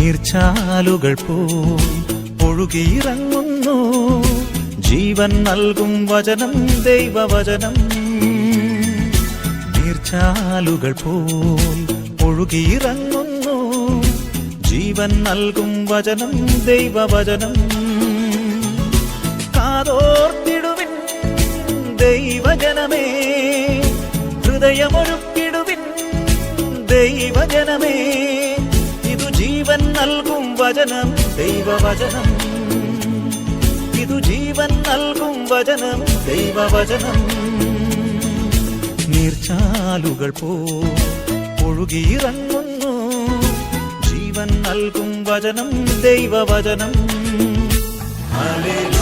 നീർച്ചാലുകൾ പോൽ ഒഴുകിയിറങ്ങുന്നു ജീവൻ നൽകും വചനം ദൈവവചനം. നീർച്ചാലുകൾ പോൽ ഒഴുകിയിറങ്ങുന്നു ജീവൻ നൽകും വചനം ദൈവവചനം. കാതോർത്തിടുവിൻ ദൈവജനമേ, ഹൃദയമൊഴുക്കിടുവിൻ ദൈവജനമേ, ഇതു ജീവൻ നൽകും വചനം ദൈവവചനം. ഇതു ജീവൻ നൽകും വചനം ദൈവവചനം. നീർച്ചാലുകൾ പോൽ ഒഴുകിയിറങ്ങുന്നു ജീവൻ നൽകും വചനം ദൈവവചനം. ഹല്ലേലൂയ.